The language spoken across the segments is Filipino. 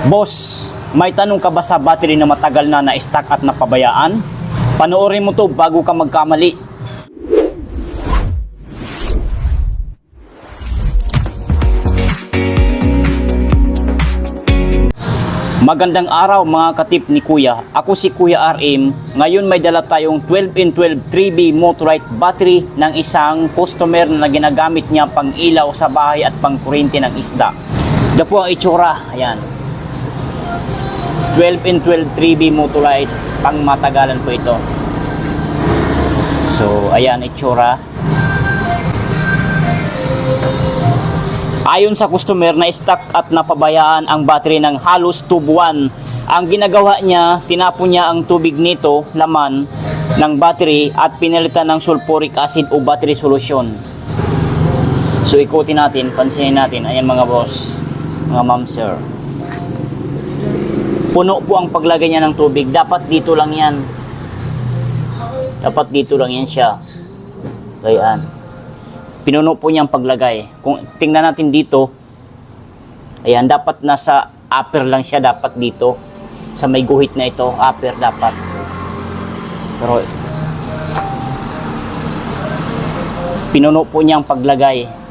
Boss, may tanong ka ba sa battery na matagal na na-stock at napabayaan? Panoorin mo to bago ka magkamali. Magandang araw mga katip ni Kuya. Ako si Kuya RM. Ngayon may dala tayong 12in12 3B Motorite battery ng isang customer na ginagamit niya pang ilaw sa bahay at pang kuryente ng isda. Ito po ang itsura. Ayan. 12in12 3B Motorite, pang matagalan po ito. So, ayan itsura. Ayon sa customer, na stock at napabayaan ang battery ng halos 2 buwan. Ang ginagawa niya, tinapon niya ang tubig nito, laman ng battery at pinalitan ng sulfuric acid o battery solution. So ikutin natin, pansinin natin. Ayan mga boss, mga ma'am sir. Puno po ang paglagay niya ng tubig. Dapat dito lang yan. Dapat dito lang yan siya. Ayan. Pinuno po niyang paglagay. Kung tingnan natin dito, ayan, dapat nasa upper lang siya, dapat dito. Sa may guhit na ito, upper dapat. Pero, pinuno po niyang paglagay.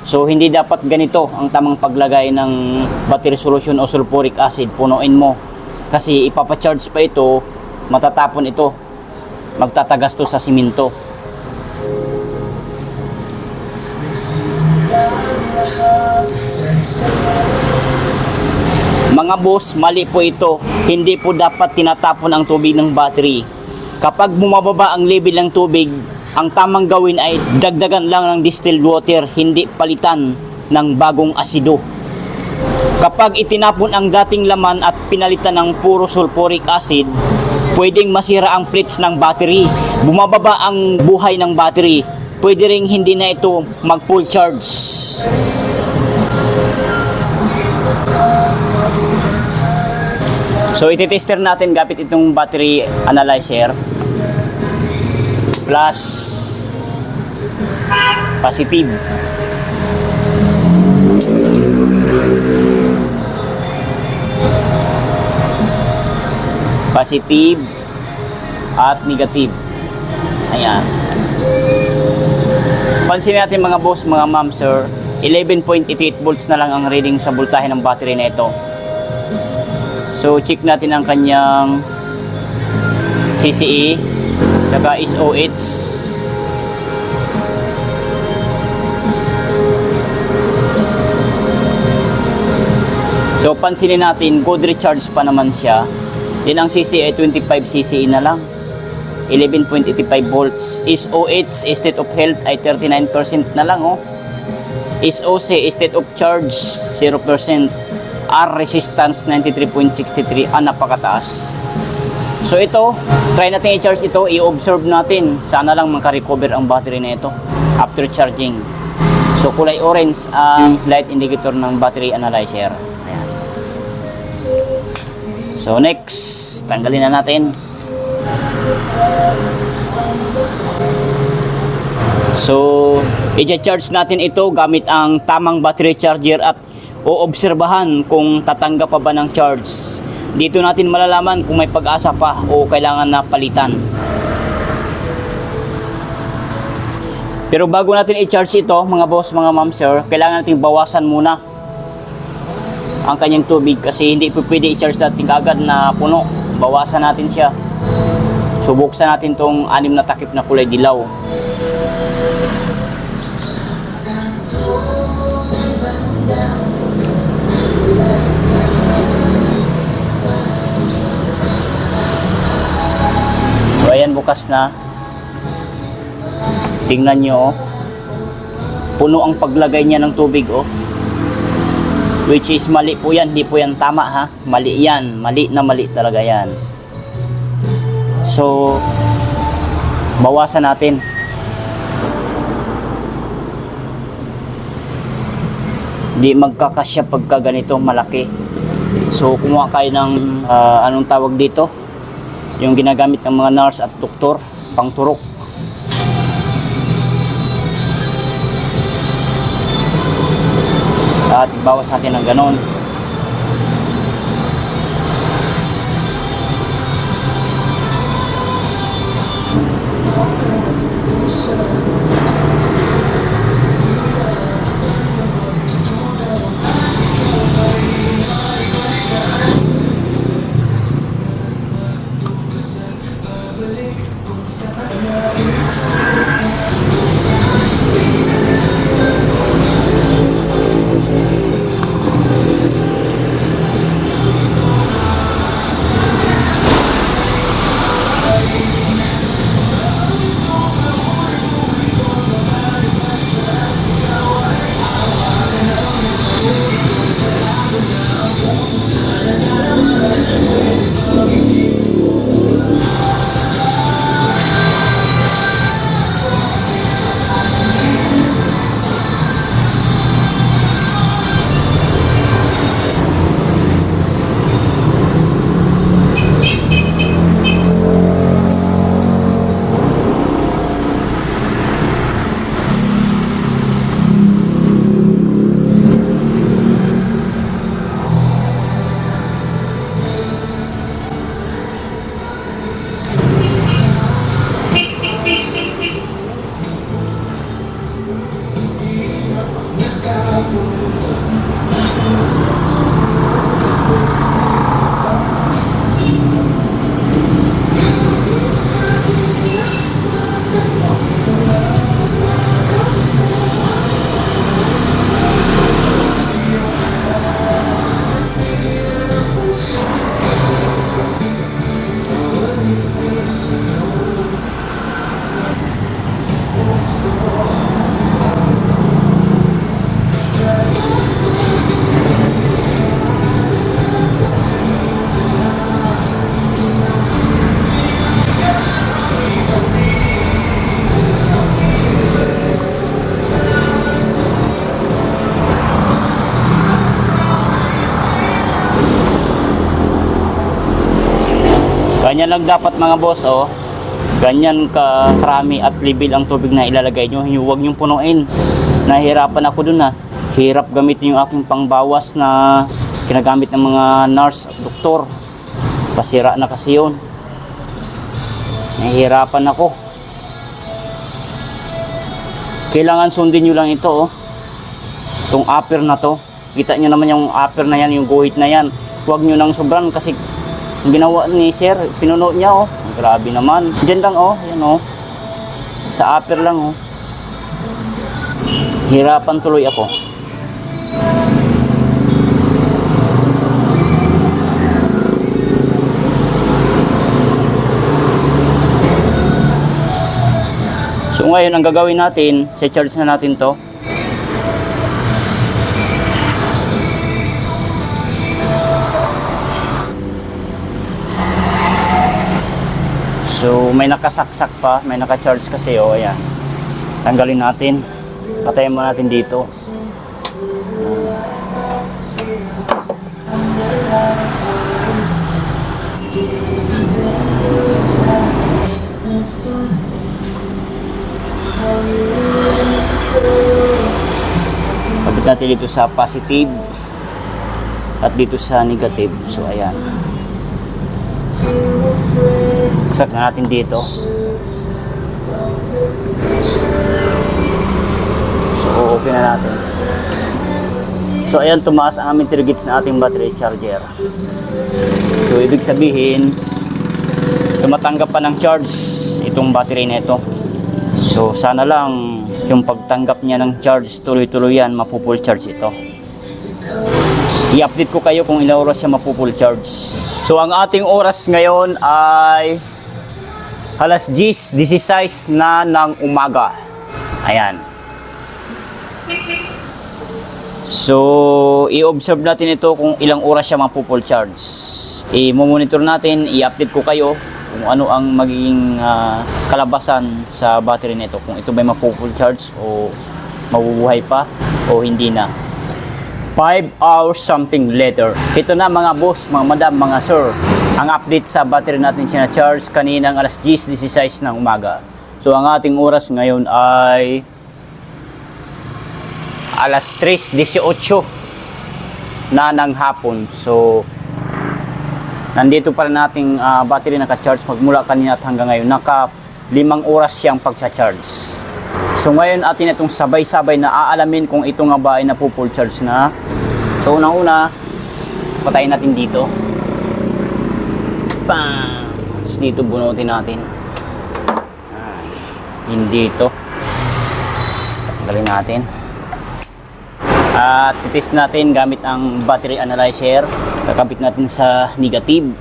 So, hindi dapat ganito ang tamang paglagay ng battery solution o sulfuric acid. Punuin mo. Kasi ipapacharge pa ito, matatapon ito. Magtatagas to sa simento. Mga boss, mali po ito. Hindi po dapat tinatapon ang tubig ng battery. Kapag bumababa ang level ng tubig, ang tamang gawin ay dagdagan lang ng distilled water, hindi palitan ng bagong asido. Kapag itinapon ang dating laman at pinalitan ng puro sulfuric acid, pwedeng masira ang plates ng battery. Bumababa ang buhay ng battery. Pwede ring hindi na ito mag full charge. So ititester natin gamit itong battery analyzer. Plus positive. Positive at negative. Ayan. Pansin natin mga boss, mga ma'am sir, 11.88 volts na lang ang reading sa voltahe ng battery na ito. So check natin ang kanyang CCE saka SOH. So pansinin natin, good recharge pa naman siya. Din ang CCE ay 25 CCE na lang, 11.85 volts. SOH, state of health, ay 39% na lang, oh. SOC, state of charge, 0%. R resistance, 93.63. Napakataas. So ito, try natin i-charge ito, i-observe natin. Sana lang makarecover ang battery na ito after charging. So kulay orange ang light indicator ng battery analyzer. Ayan. So next, tanggalin na natin. So, i-charge natin ito gamit ang tamang battery charger at oobserbahan kung tatanggap pa ba ng charge. Dito natin malalaman kung may pag-asa pa o kailangan na palitan. Pero bago natin i-charge ito, mga boss, mga ma'am sir, kailangan natin bawasan muna ang kanyang tubig kasi hindi po pwede i-charge natin agad na puno. Bawasan natin siya. So buksan natin tong 6 na takip na kulay dilaw. So ayan, bukas na. Tingnan nyo, oh. Puno ang paglagay niya ng tubig, oh. Which is mali po yan, hindi po yan tama, ha. Mali yan, mali na mali talaga yan. So, bawasan natin. Di magkakasya pagka ganito malaki. So, kumuha kayo ng anong tawag dito? Yung ginagamit ng mga nurse at doktor, pangturok. At ibawas natin ng ganon. Ganyan lang dapat mga boss, oh. Ganyan karami at level ang tubig na ilalagay nyo. Huwag nyong punuin. Nahihirapan ako dun, ha. Hirap gamitin yung aking pangbawas na kinagamit ng mga nurse at doktor. Pasira na kasi yun. Nahihirapan ako. Kailangan sundin nyo lang ito, oh. Itong upper na to. Kita nyo naman yung upper na yan, yung guhit na yan. Huwag nyo nang sobran kasi ang ginawa ni sir, pinuno niya, oh. Grabe naman. Diyan lang, oh. Yan, oh. Sa upper lang, oh. Hirapan tuloy ako. So ngayon, ang gagawin natin, charge na natin to. So may nakasaksak pa, may naka-charge kasi, oh, ayan. Tanggalin natin. Patayin mo natin dito. Pagkat natin dito sa positive at dito sa negative. So ayan. Sak na natin dito. So, okay na natin. So, ayan, tumaas ang aming 3 gauge na ating battery charger. So, ibig sabihin, tumatanggap pa ng charge itong battery na ito. So, sana lang yung pagtanggap niya ng charge, tuloy-tuloy yan, mapupull charge ito. I-update ko kayo kung ilang oras siya mapupull charge. So, ang ating oras ngayon ay alas 10:16 na ng umaga. Ayan. So, i-observe natin ito kung ilang oras siya mapupull charge. I-monitor natin, i-update ko kayo kung ano ang magiging kalabasan sa battery nito. Kung ito ba mapupull charge o mabubuhay pa o hindi na. 5 hours something later. Ito na mga boss, mga madam, mga sir. Ang update sa battery natin siya na charge kaninang alas 10:16 ng umaga. So ang ating oras ngayon ay alas 3:18 na ng hapon. So nandito pa rin nating battery naka-charge magmula kanina at hanggang ngayon. Naka 5 oras siyang pagsa-charge. So ngayon atin itong sabay-sabay na aalamin kung ito nga ba ay napupull charge na. So unang-una, patayin natin dito. Bam! Tapos dito bunutin natin. Hindi ito. Tanggalin natin. At titest natin gamit ang battery analyzer. Kakabit natin sa negative.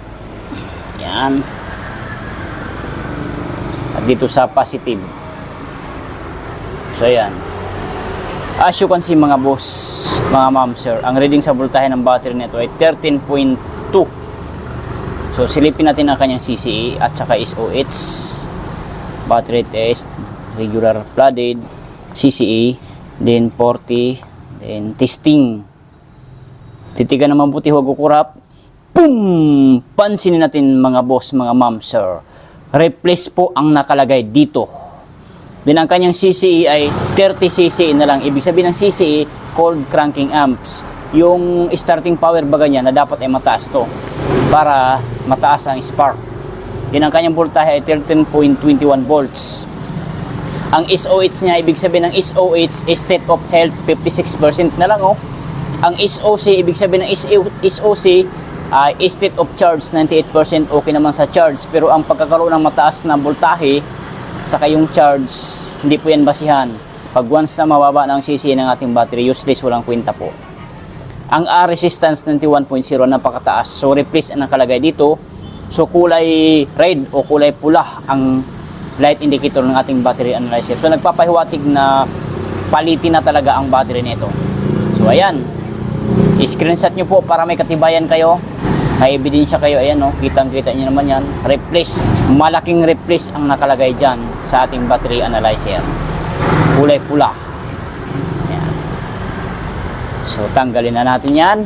Yan. At dito sa positive. So yan. As you can see mga boss, mga ma'am sir, ang reading sa voltahe ng battery nito ay 13.2. So silipin natin ang kanyang CCE at saka SOH. Battery test, regular flooded, CCE, then 40, then testing. Titigan naman puti, huwag kukurap. Boom! Pansinin natin mga boss, mga ma'am sir. Replace po ang nakalagay dito. Then ang kanyang CCE ay 30 CCE na lang. Ibig sabihin ng CCE, cold cranking amps. Yung starting power baga niya na dapat ay mataas to para mataas ang spark. Then ang kanyang voltahe ay 13.21 volts. Ang SOH niya, ibig sabihin ng SOH, state of health, 56% na lang oh. Ang SOC, ibig sabihin ng SOC, state of charge, 98% okay naman sa charge. Pero ang pagkakaroon ng mataas na voltahe, saka yung charge, hindi po yan basihan. Pag once na mababa ng CCE ng ating battery, useless, walang kwenta po. Ang R resistance 91.0, napakataas. So replace ang nakalagay dito. So kulay red o kulay pula ang light indicator ng ating battery analyzer. So nagpapahiwatig na palitin na talaga ang battery nito. So ayan, i-screenshot nyo po para may katibayan kayo. May ebidensya kayo, ayan o, kitang-kita nyo naman yan. Replace, malaking replace ang nakalagay dyan sa ating battery analyzer. Kulay pula. Ayan. So, tanggalin na natin yan.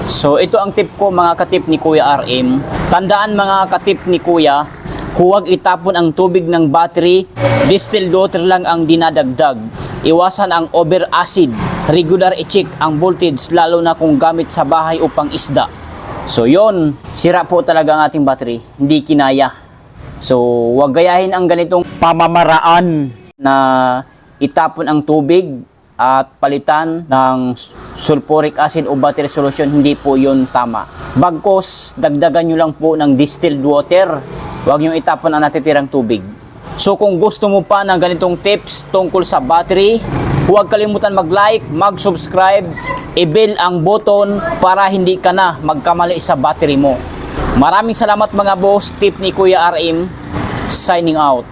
So, ito ang tip ko mga katip ni Kuya RM. Tandaan mga katip ni Kuya, huwag itapon ang tubig ng battery, distilled water lang ang dinadagdag. Iwasan ang over acid. Regular i-check ang voltage lalo na kung gamit sa bahay upang isda. So yon, sira po talaga ang ating battery, hindi kinaya. So huwag gayahin ang ganitong pamamaraan na itapon ang tubig at palitan ng sulfuric acid o battery solution. Hindi po yon tama. Bagkos, dagdagan nyo lang po ng distilled water. Huwag nyo itapon ang natitirang tubig. So kung gusto mo pa ng ganitong tips tungkol sa battery, huwag kalimutan mag-like, mag-subscribe, i-bell ang button para hindi ka na magkamali sa battery mo. Maraming salamat mga boss, tip ni Kuya RM, signing out.